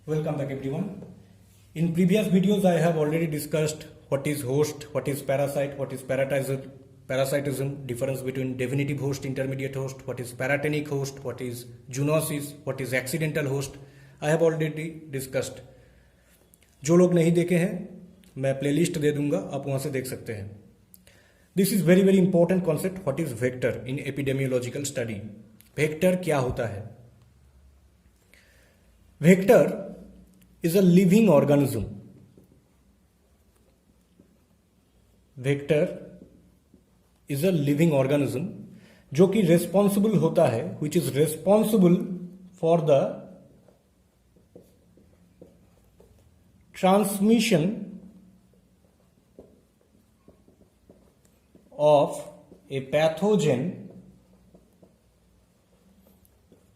Welcome back everyone. In previous videos I have already discussed what is host, what is parasite, what is parasitism, difference between definitive host, intermediate host, what is paratenic host, what is zoonosis, what is accidental host. I have already discussed. जो लोग नहीं देखे हैं मैं playlist दे दूंगा, आप वहां से देख सकते हैं. This is very important concept. What is vector in epidemiological study. Vector क्या होता है? Vector is a living organism. Vector is a living organism जो कि responsible होता है, which is responsible for the transmission of a pathogen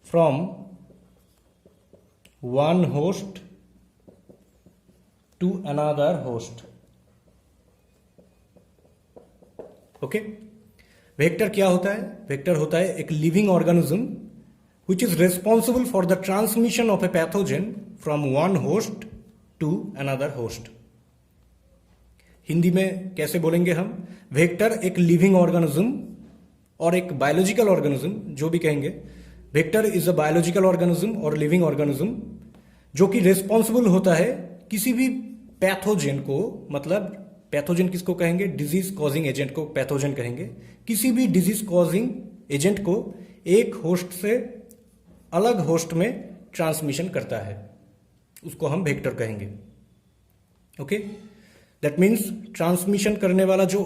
from one host to another host. Okay. Vector क्या होता है? वेक्टर होता है एक living organism which is responsible for the transmission of a pathogen from one host to another host. Hindi में कैसे बोलेंगे हम? वेक्टर एक लिविंग ऑर्गेनिज्म और एक बायोलॉजिकल ऑर्गेनिज्म, जो भी कहेंगे. Vector is a biological organism और लिविंग ऑर्गेनिज्म जो कि रेस्पॉन्सिबल होता है किसी भी पैथोजन को. मतलब पैथोजन किसको कहेंगे? डिजीज कॉजिंग एजेंट को पैथोजन कहेंगे. किसी भी डिजीज कॉजिंग एजेंट को एक होस्ट से अलग होस्ट में ट्रांसमिशन करता है, उसको हम वेक्टर कहेंगे. ओके. दैट मीन्स ट्रांसमिशन करने वाला जो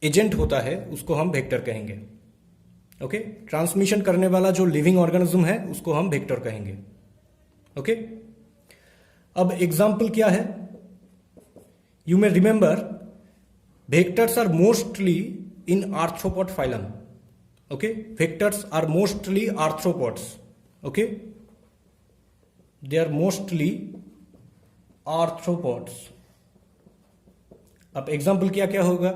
एजेंट होता है उसको हम वेक्टर कहेंगे. ओके. ट्रांसमिशन करने वाला जो लिविंग ऑर्गेनिज्म है उसको हम वेक्टर कहेंगे. ओके. अब एग्जाम्पल क्या है? You may remember vectors are mostly in arthropod phylum. Okay. Vectors are mostly arthropods. Okay. They are mostly arthropods. अब एग्जाम्पल क्या क्या होगा?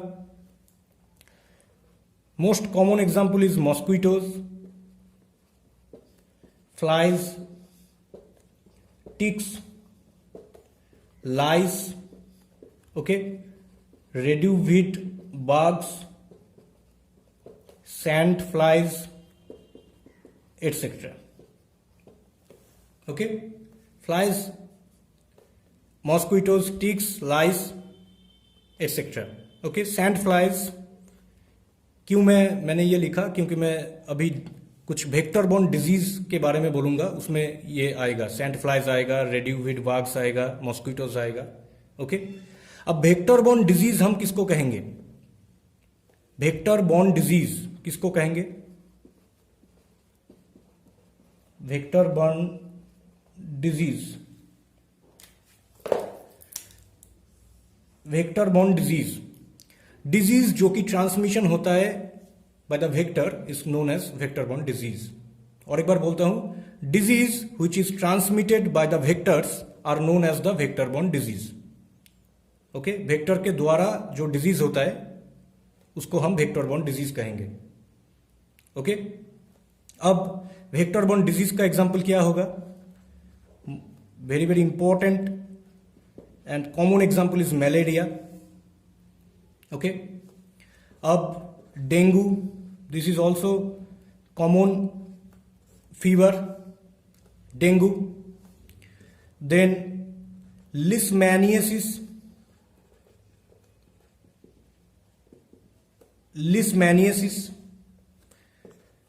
Most common example is mosquitoes, flies, ticks, lice, okay, reduvid bugs, sand flies, etc. Okay, flies, mosquitoes, ticks, lice, etc. Okay, sand flies. क्यों मैंने ये लिखा? क्योंकि मैं अभी कुछ वेक्टर बोर्न डिजीज के बारे में बोलूंगा, उसमें ये आएगा. सैंड फ्लाइज आएगा, रेडियोविड बाग्स आएगा, मॉस्क्विटोज आएगा. ओके. अब वेक्टर बोर्न डिजीज हम किसको कहेंगे? वेक्टर बोर्न डिजीज किसको कहेंगे? Vector borne disease. Vector borne disease, disease जो कि ट्रांसमिशन होता है by the vector is known as vector-borne disease. और एक बार बोलता हूं, disease which is transmitted by the vectors are known as the vector-borne disease. Okay. Vector के द्वारा जो डिजीज होता है उसको हम वेक्टर-borne disease कहेंगे. ओके. अब वेक्टर-borne disease का एग्जाम्पल क्या होगा? Very important and common example is malaria. Okay. अब dengue, this is also common fever, dengue. Then leishmaniasis,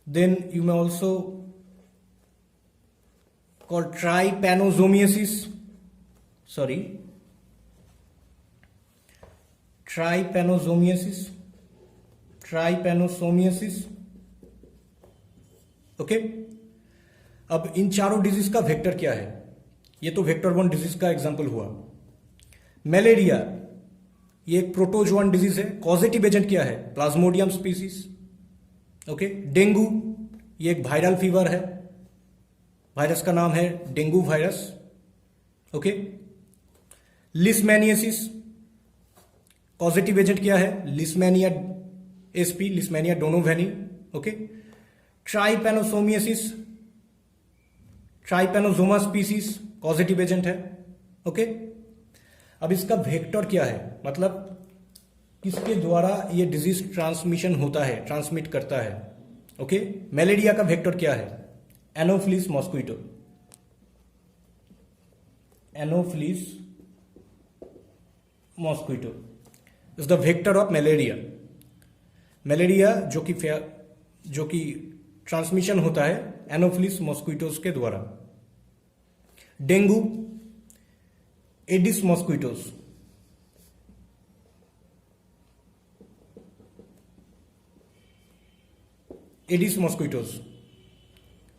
then you may also call trypanosomiasis, okay. अब इन चारों डिजीज का वेक्टर क्या है? ये तो वेक्टर बोर्न डिजीज का एग्जांपल हुआ. मलेरिया ये एक प्रोटोजोआन डिजीज है. कॉजेटिव एजेंट क्या है? Plasmodium species. ओके. डेंगू ये एक वायरल फीवर है, वायरस का नाम है dengue virus. Okay. Leishmaniasis positive agent क्या है? Leishmania SP, leishmania donovani. Okay. Trypanosomiasis, trypanosoma species positive agent है। ओके, अब इसका वेक्टर क्या है, मतलब किसके द्वारा ये डिजीज ट्रांसमिशन होता है, ट्रांसमिट करता है। ओके, मलेरिया का वेक्टर क्या है, Anopheles mosquito. Anopheles mosquito is the vector of malaria. Malaria जो कि ट्रांसमिशन होता है एनोफिलिस मॉस्क्विटोज के द्वारा। Dengue, aedes mosquitoes. Aedes mosquitoes.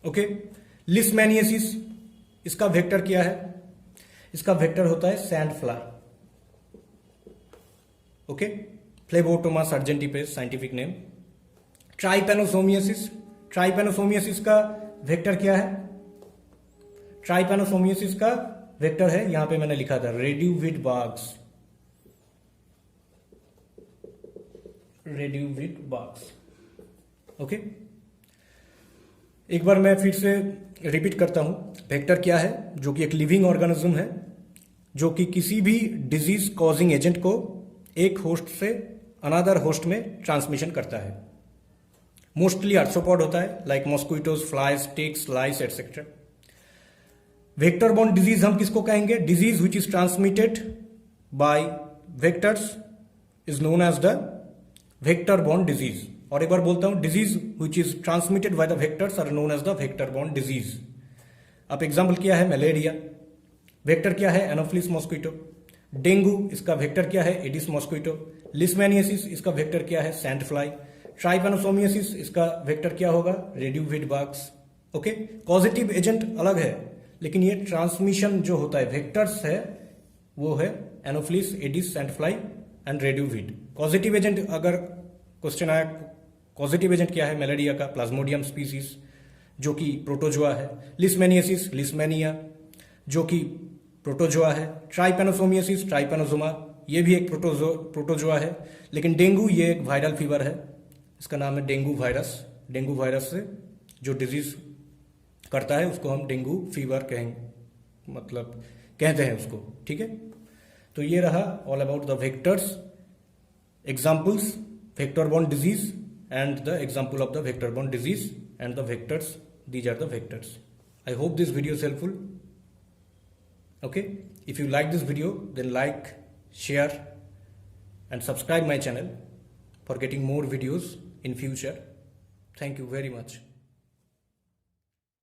Okay, leishmaniasis, इसका वेक्टर क्या है, इसका वेक्टर होता है sand fly. Okay, phlebotomus argentipes scientific name. Trypanosomiasis, trypanosomiasis का वेक्टर क्या है, ट्राइपैनोसोमियासिस का वेक्टर है, यहां पे मैंने लिखा था रेड्यूविड बाग्स। रेड्यूविड बाग्स। ओके, एक बार मैं फिर से रिपीट करता हूं, वेक्टर क्या है, जो कि एक लिविंग ऑर्गेनिज्म है जो कि किसी भी डिजीज कॉजिंग एजेंट को एक होस्ट से अनदर होस्ट में ट्रांसमिशन करता है। मोस्टली आर्थ्रोपॉड होता है, like mosquitoes, flies, ticks, lice etcetera. Vector borne disease हम किसको कहेंगे, disease which is transmitted by vectors is known as the vector borne disease. और एक बार बोलता हूं, disease which is transmitted by the vectors are known as the vector borne disease. अब example क्या है, मलेरिया, वेक्टर क्या है, एनोफिलिस मॉस्क्विटो। डेंगू, इसका वेक्टर क्या है, एडिस मॉस्क्विटो। लिस्मेनियसिस, इसका वेक्टर क्या है, सैंड फ्लाई। ट्राइपैनोसोमियासिस, इसका वेक्टर क्या होगा, रेड्यूविड बाग्स। ओके, पॉजिटिव एजेंट अलग है, लेकिन ये ट्रांसमिशन जो होता है वेक्टर्स है वो है anopheles, aedes, sand fly and reduviid. Positive agent अगर क्वेश्चन आया, पॉजिटिव एजेंट क्या है, मलेरिया का प्लाज्मोडियम स्पीसीज जो कि प्रोटोजोआ है। लिस्मेनियसिस, लिस्मेनिया जो कि प्रोटोजोआ है। ट्राइपैनोसोमियासिस, ट्राइपैनोजोमा, ये भी एक प्रोटोजोआ है। लेकिन डेंगू ये एक वायरल फीवर है, इसका नाम है डेंगू वायरस। डेंगू वायरस से जो डिजीज करता है उसको हम डेंगू फीवर कहेंगे, मतलब कहते हैं उसको। ठीक है, तो ये रहा all about the vectors, examples, vector borne disease and the example of the vector borne disease and the vectors. These are the vectors. I hope this video is helpful. Okay, if you like this video, then like, share and subscribe my channel for getting more videos in future. Thank you very much.